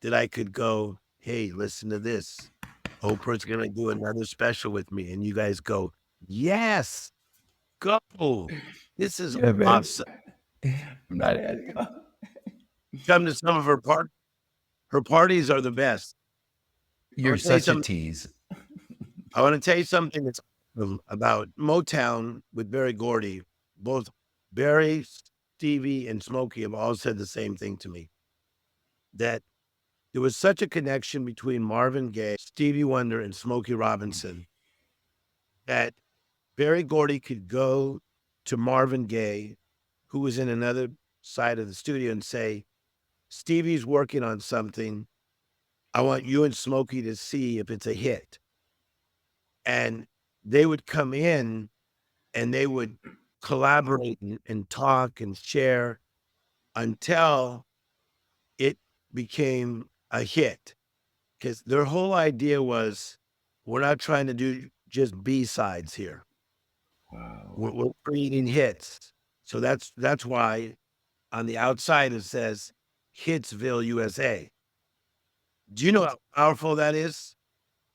A: that I could go, hey, listen to this. Oprah's going to do another special with me. And you guys go, yes, go. This is
B: Yeah, man.
A: awesome.
B: I'm not adding up.
A: Come to some of her parties are the best. I
B: You're
A: want to tell you
B: such a
A: something.
B: tease.
A: I want to tell you something that's about Motown with Barry Gordy. Both Barry, Stevie, and Smokey have all said the same thing to me, that there was such a connection between Marvin Gaye, Stevie Wonder, and Smokey Robinson that Barry Gordy could go to Marvin Gaye, who was in another side of the studio, and say, Stevie's working on something. I want you and Smokey to see if it's a hit. And they would come in and they would collaborate and talk and share until it became a hit. Because their whole idea was, we're not trying to do just B sides here.
B: Wow.
A: We're creating hits. So that's why on the outside it says Hitsville, USA. Do you know how powerful that is?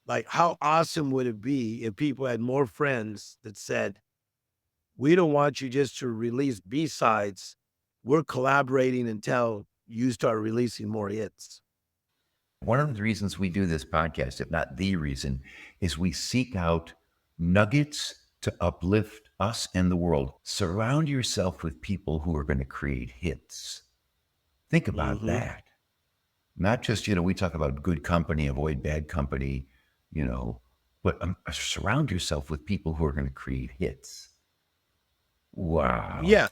A: Like, how awesome would it be if people had more friends that said, we don't want you just to release B sides. We're collaborating until you start releasing more hits.
B: One of the reasons we do this podcast, if not the reason, is we seek out nuggets to uplift us and the world. Surround yourself with people who are going to create hits. Think about
A: Hmm.
B: that. Not just, we talk about good company, avoid bad company, but surround yourself with people who are going to create hits. Wow.
A: Yeah.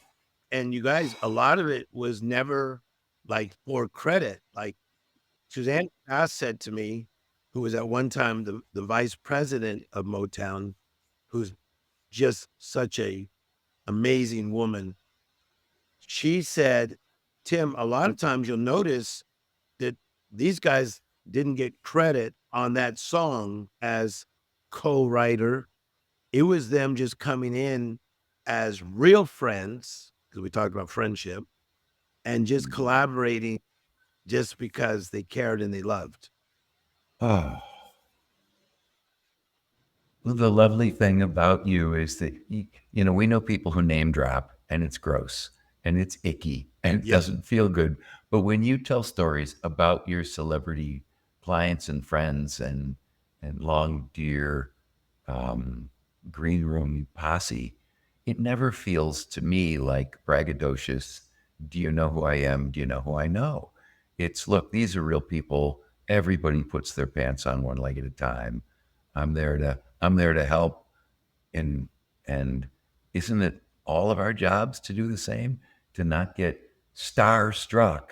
A: And you guys, a lot of it was never like for credit. Like Suzanne Bass said to me, who was at one time the vice president of Motown, who's just such a amazing woman. She said, Tim, a lot of times you'll notice that these guys didn't get credit on that song as co-writer. It was them just coming in as real friends, because we talked about friendship, and just collaborating just because they cared and they loved.
B: Oh. Well, the lovely thing about you is that, we know people who name drop and it's gross and it's icky and it
A: Yeah.
B: doesn't feel good. But when you tell stories about your celebrity clients and friends and long, dear green room posse, it never feels to me like braggadocious. Do you know who I am? Do you know who I know? It's, look, these are real people. Everybody puts their pants on one leg at a time. I'm there to help. And isn't it all of our jobs to do the same? To not get starstruck,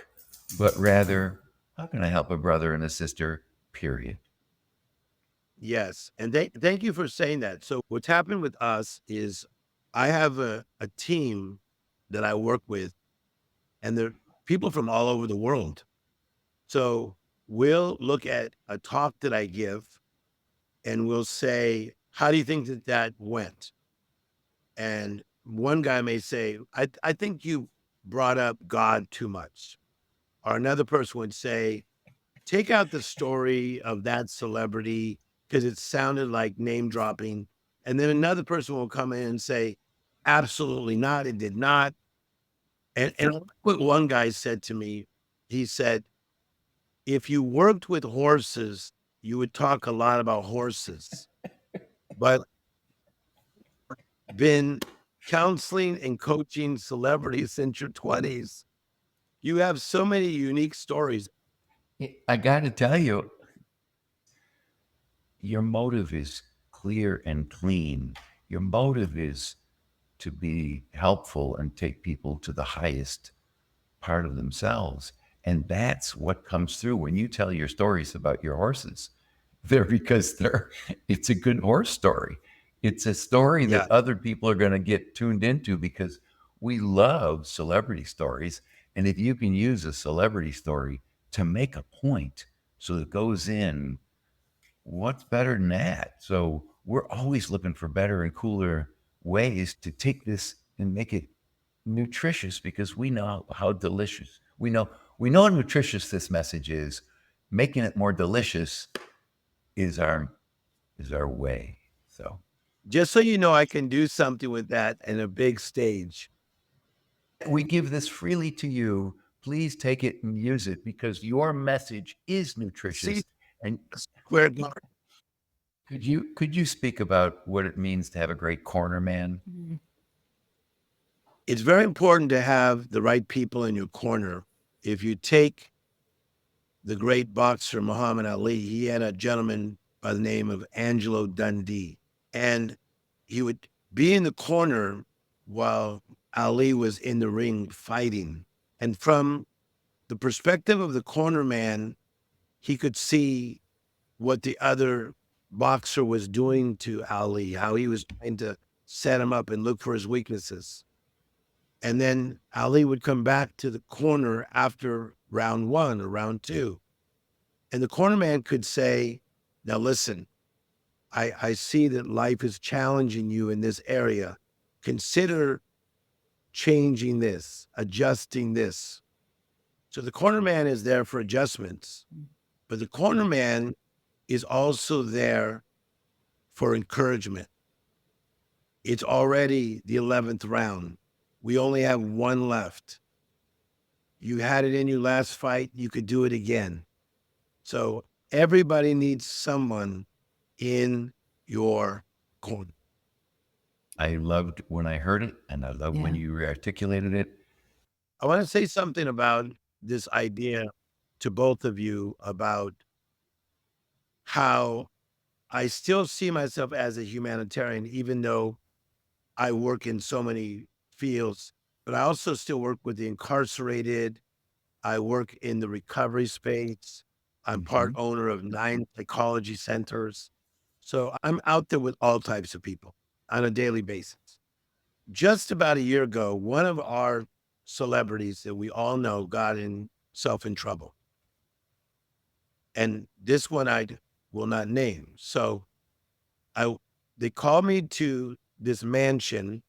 B: but rather, how can I help a brother and a sister? Period.
A: Yes. And thank you for saying that. So what's happened with us is I have a team that I work with, and they're people from all over the world. So we'll look at a talk that I give and we'll say, how do you think that that went? And one guy may say, I think you brought up God too much. Or another person would say, take out the story of that celebrity because it sounded like name dropping. And then another person will come in and say, absolutely not. It did not. And what one guy said to me, he said, if you worked with horses, you would talk a lot about horses. But been counseling and coaching celebrities since your 20s. You have so many unique stories.
B: I got to tell you, your motive is clear and clean. Your motive is to be helpful and take people to the highest part of themselves. And that's what comes through when you tell your stories about your horses. It's a good horse story. It's a story
A: Yeah.
B: that other people are going to get tuned into because we love celebrity stories. And if you can use a celebrity story to make a point so it goes in, what's better than that? So we're always looking for better and cooler ways to take this and make it nutritious because we know how delicious we know how nutritious this message is. Making it more delicious is our way. So
A: Just so you know, I can do something with that in a big stage.
B: we give this freely to you. Please take it and use it because your message is nutritious.
A: See,
B: And
A: Square Garden.
B: could you speak about what it means to have a great corner man?
C: Mhm.
A: It's very important to have the right people in your corner. If you take the great boxer Muhammad Ali, he had a gentleman by the name of Angelo Dundee. And he would be in the corner while Ali was in the ring fighting. And from the perspective of the corner man, he could see what the other boxer was doing to Ali, how he was trying to set him up and look for his weaknesses. And then Ali would come back to the corner after round one or round two. And the corner man could say, now listen, I see that life is challenging you in this area. Consider changing this, adjusting this. So the corner man is there for adjustments, but the corner man is also there for encouragement. It's already the 11th round. We only have one left. You had it in your last fight. You could do it again. So everybody needs someone in your corner.
B: I loved when I heard it, and I love when
C: Yeah.
B: you articulated it.
A: I want to say something about this idea to both of you about how I still see myself as a humanitarian, even though I work in so many fields, but I also still work with the incarcerated. I work in the recovery space. I'm part
B: Mhm.
A: owner of 9 psychology centers. So I'm out there with all types of people on a daily basis. Just about a year ago, one of our celebrities that we all know got himself in trouble. And this one will not name. So I they called me to this mansion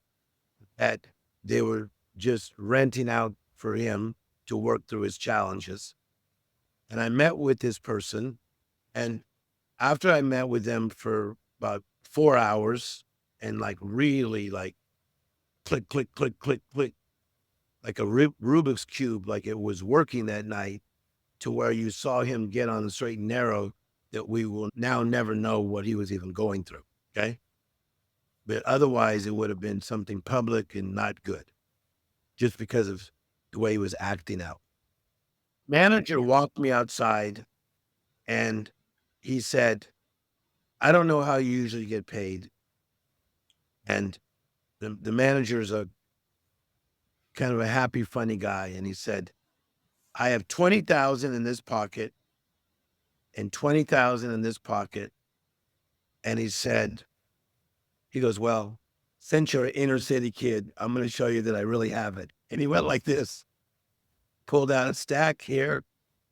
A: that they were just renting out for him to work through his challenges. And I met with this person. And after I met with them for about 4 hours and like really like click, click, click, click, click, like a Rubik's Cube, like it was working that night to where you saw him get on the straight and narrow that we will now never know what he was even going through. Okay. But otherwise, it would have been something public and not good just because of the way he was acting out. Manager walked me outside and he said, I don't know how you usually get paid. And the manager is a kind of a happy, funny guy. And he said, I have 20,000 in this pocket and 20,000 in this pocket. And he goes, well, since you're an inner city kid, I'm going to show you that I really have it. And he went like this, pulled out a stack here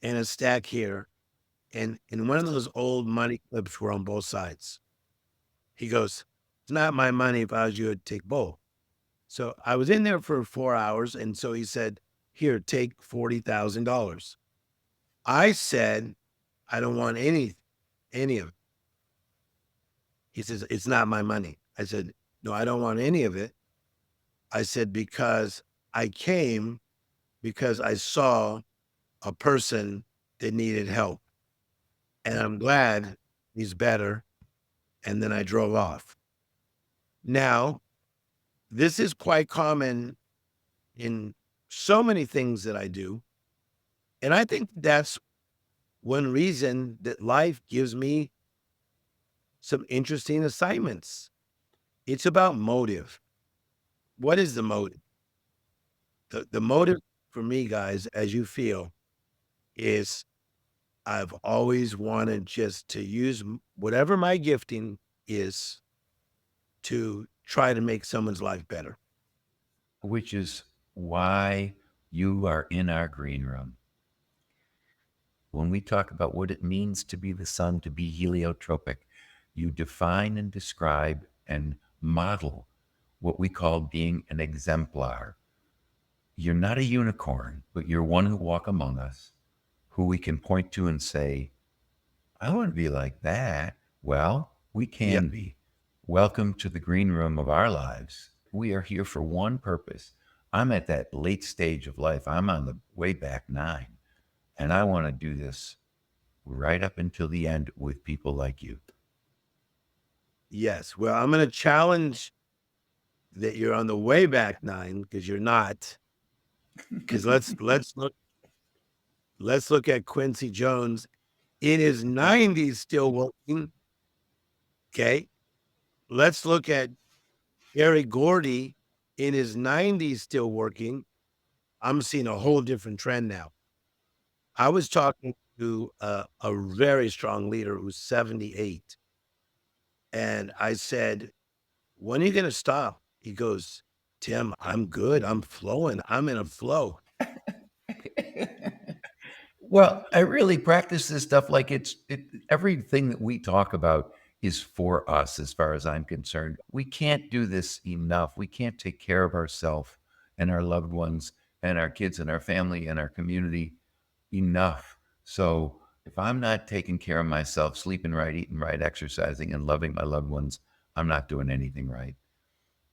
A: and a stack here. And one of those old money clips were on both sides. He goes, it's not my money. If I was you, I'd take both. So I was in there for 4 hours. And so he said, here, take $40,000. I said, I don't want any of it. He says, it's not my money. I said, no, I don't want any of it. I said, because I came because I saw a person that needed help. And I'm glad he's better. And then I drove off. Now, this is quite common in so many things that I do. And I think that's one reason that life gives me some interesting assignments. It's about motive. What is the motive? The motive for me, guys, as you feel, is I've always wanted just to use whatever my gifting is to try to make someone's life better.
B: Which is why you are in our green room. When we talk about what it means to be the sun, to be heliotropic, you define and describe and model what we call being an exemplar. You're not a unicorn, but you're one who walk among us, who we can point to and say, I want to be like that. Well, we can be. Welcome to the green room of our lives. We are here for one purpose. I'm at that late stage of life. I'm on the way back 9, and I want to do this right up until the end with people like you.
A: Yes. Well, I'm going to challenge that you're on the way back 9 because you're not. Because let's look at Quincy Jones in his 90s still working. Okay. Let's look at Gordy in his 90s still working. I'm seeing a whole different trend now. I was talking to a very strong leader who's 78. And I said, when are you going to stop? He goes, Tim, I'm good. I'm flowing. I'm in a flow.
B: Well, I really practice this stuff like everything that we talk about is for us, as far as I'm concerned. We can't do this enough. We can't take care of ourselves and our loved ones and our kids and our family and our community enough. So if I'm not taking care of myself, sleeping right, eating right, exercising, and loving my loved ones, I'm not doing anything right.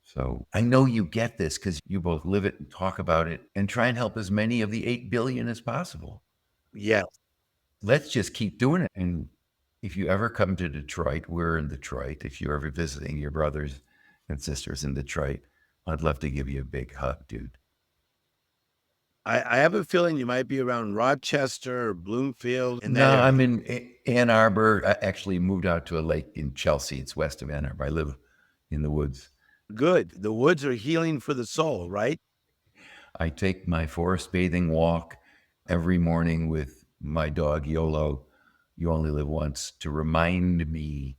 B: So I know you get this because you both live it and talk about it and try and help as many of the 8 billion as possible.
A: Yeah.
B: Let's just keep doing it. And if you ever come to Detroit, we're in Detroit. If you're ever visiting your brothers and sisters in Detroit, I'd love to give you a big hug, dude.
A: I have a feeling you might be around Rochester or Bloomfield. In that
B: No,
A: area.
B: I'm in Ann Arbor. I actually moved out to a lake in Chelsea. It's west of Ann Arbor. I live in the woods.
A: Good. The woods are healing for the soul, right?
B: I take my forest bathing walk every morning with my dog, YOLO. You only live once, to remind me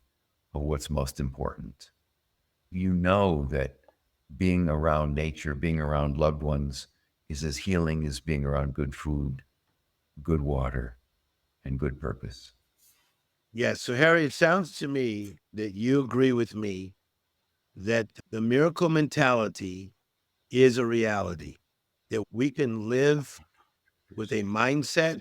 B: of what's most important. You know that being around nature, being around loved ones is as healing as being around good food, good water, and good purpose.
A: Yes. So, Harry, it sounds to me that you agree with me that the miracle mentality is a reality, that we can live with a mindset,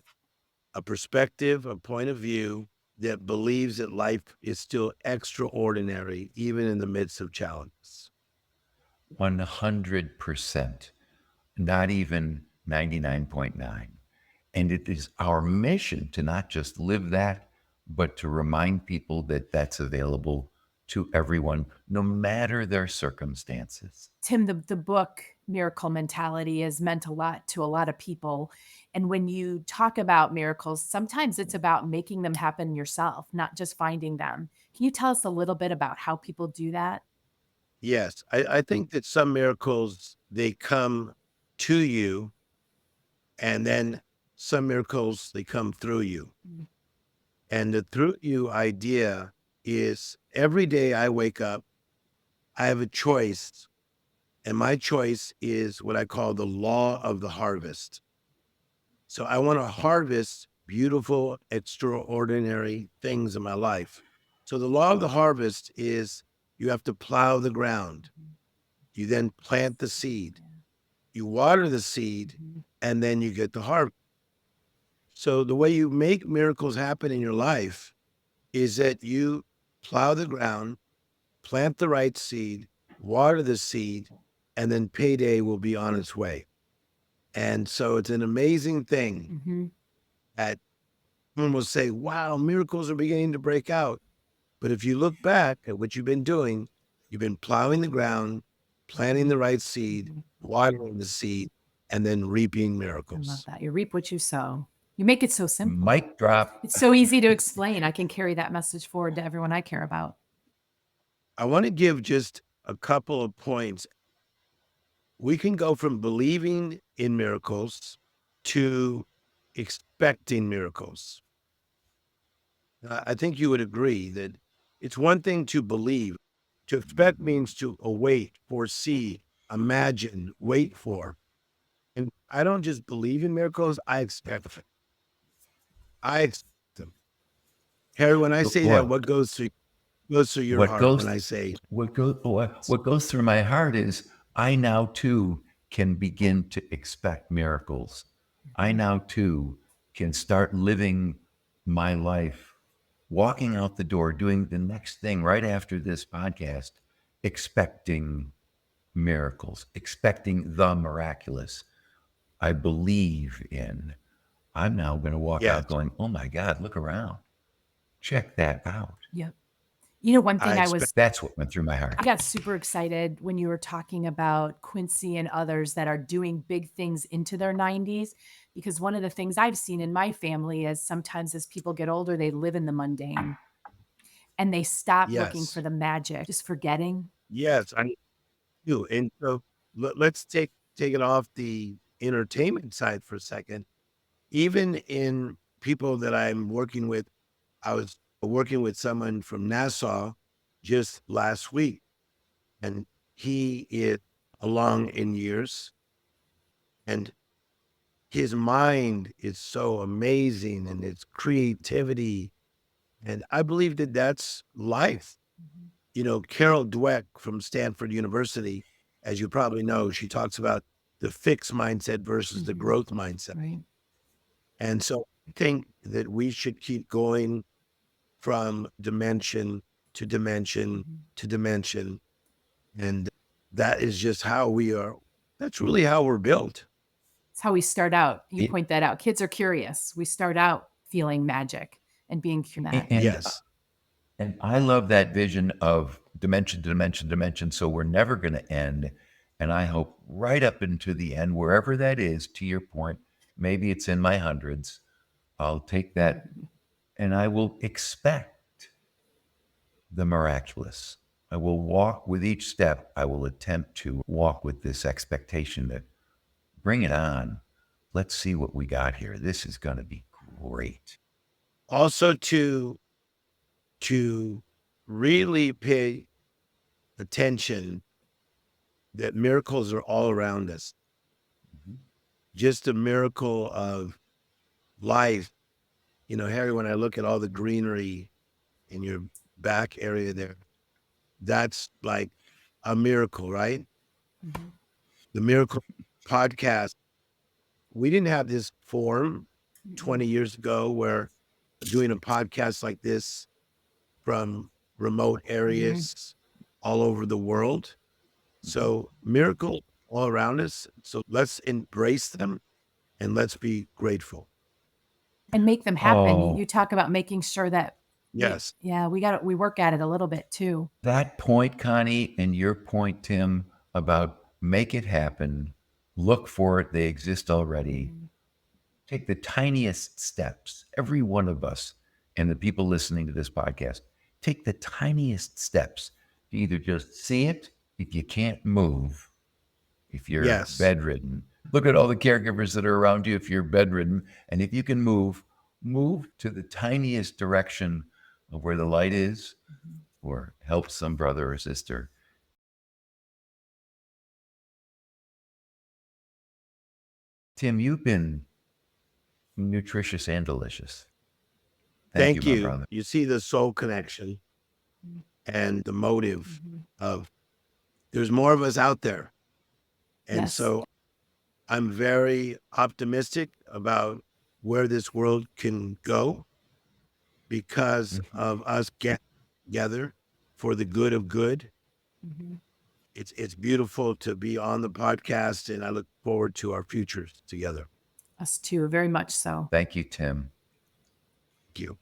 A: a perspective, a point of view that believes that life is still extraordinary, even in the midst of challenges.
B: 100%, not even 99.9. And it is our mission to not just live that, but to remind people that that's available to everyone, no matter their circumstances.
C: Tim, the book Miracle Mentality has meant a lot to a lot of people. And when you talk about miracles, sometimes it's about making them happen yourself, not just finding them. Can you tell us a little bit about how people do that?
A: Yes, I think that some miracles, they come to you, and then some miracles, they come through you.
C: Mm.
A: And the through you idea is every day I wake up, I have a choice, and my choice is what I call the law of the harvest. So I want to harvest beautiful, extraordinary things in my life. So the law of the harvest is you have to plow the ground. You then plant the seed. You water the seed, and then you get the harvest. So the way you make miracles happen in your life is that you plow the ground, plant the right seed, water the seed, and then payday will be on its way. And so it's an amazing thing
C: Mhm.
A: that someone will say, wow, miracles are beginning to break out. But if you look back at what you've been doing, you've been plowing the ground, planting the right seed, watering the seed, and then reaping
C: I love
A: miracles.
C: that. You reap what you sow. You make it so simple.
B: Mic drop.
C: It's so easy to explain. I can carry that message forward to everyone I care about.
A: I want to give just a couple of points. We can go from believing in miracles to expecting miracles. I think you would agree that it's one thing to believe. To expect means to await, foresee, imagine, wait for. And I don't just believe in miracles, I expect them. I expect them. Harry, when I say that,
B: Boy,
A: what goes through your
B: what
A: heart when
B: goes
A: I say
B: what goes through my heart is I now too can begin to expect miracles. I now too can start living my life, walking out the door, doing the next thing right after this podcast, expecting miracles, expecting the miraculous. I believe in. I'm now going to walk
A: yes,
B: out going, oh my God, look around. Check that out.
C: Yep. You know, one
A: I
C: thing
A: expect
B: That's what went through my heart.
C: I got super excited when you were talking about Quincy and others that are doing big things into their 90s, because one of the things I've seen in my family is sometimes as people get older, they live in the mundane and they stop looking for
A: yes.
C: the magic, just forgetting.
A: Yes, I do. And so let's take it off the entertainment side for a second. Even in people that I'm working with, I was working with someone from Nassau just last week, and he is along in years, and his mind is so amazing and its creativity. And I believe that that's life. You know, Carol Dweck from Stanford University, as you probably know, she talks about the fixed mindset versus the
C: Mhm.
A: growth mindset.
C: Right.
A: And so I think that we should keep going from dimension to dimension
C: Mhm.
A: to dimension. And that is just how we are. That's really how we're built.
C: It's how we start out. You
B: It-
C: point that out. Kids are curious. We start out feeling magic and being that.
B: and
A: Yes.
B: and I love that vision of dimension to dimension to dimension. So we're never going to end. And I hope right up into the end, wherever that is, to your point, maybe it's in my hundreds. I'll take that and I will expect the miraculous. I will walk with each step. I will attempt to walk with this expectation that bring it on. Let's see what we got here. This is going to be great.
A: Also to really pay attention that miracles are all around us. Just a miracle of life. You know, Harry, when I look at all the greenery in your back area there, that's like a miracle, right?
C: Mhm.
A: The Miracle Podcast. We didn't have this forum 20 years ago where doing a podcast like this from remote
C: Mhm.
A: areas all over the world. So miracles all around us. So let's embrace them and let's be grateful.
C: And make them happen. You
B: Oh,
C: talk about making sure that
A: Yes.
C: we work at it a little bit too.
B: that point, Connie, and your point, Tim, about make it happen, look for it, they exist already.
C: Mhm.
B: Take the tiniest steps, every one of us, and the people listening to this podcast, take the tiniest steps to either just see it if you can't move, if you're
A: Yes.
B: bedridden. Look at all the caregivers that are around you if you're bedridden. And if you can move, move to the tiniest direction of where the light is or help some brother or sister. Tim, you've been nutritious and delicious.
A: Thank
B: my
A: you.
B: brother.
A: You see the soul connection and the motive of there's more of us out there. And
C: Yes.
A: so I'm very optimistic about where this world can go because of us get together for the good of good.
C: Mhm.
A: It's beautiful to be on the podcast, and I look forward to our futures together.
C: Us too, very much so.
B: Thank you, Tim.
A: Thank you.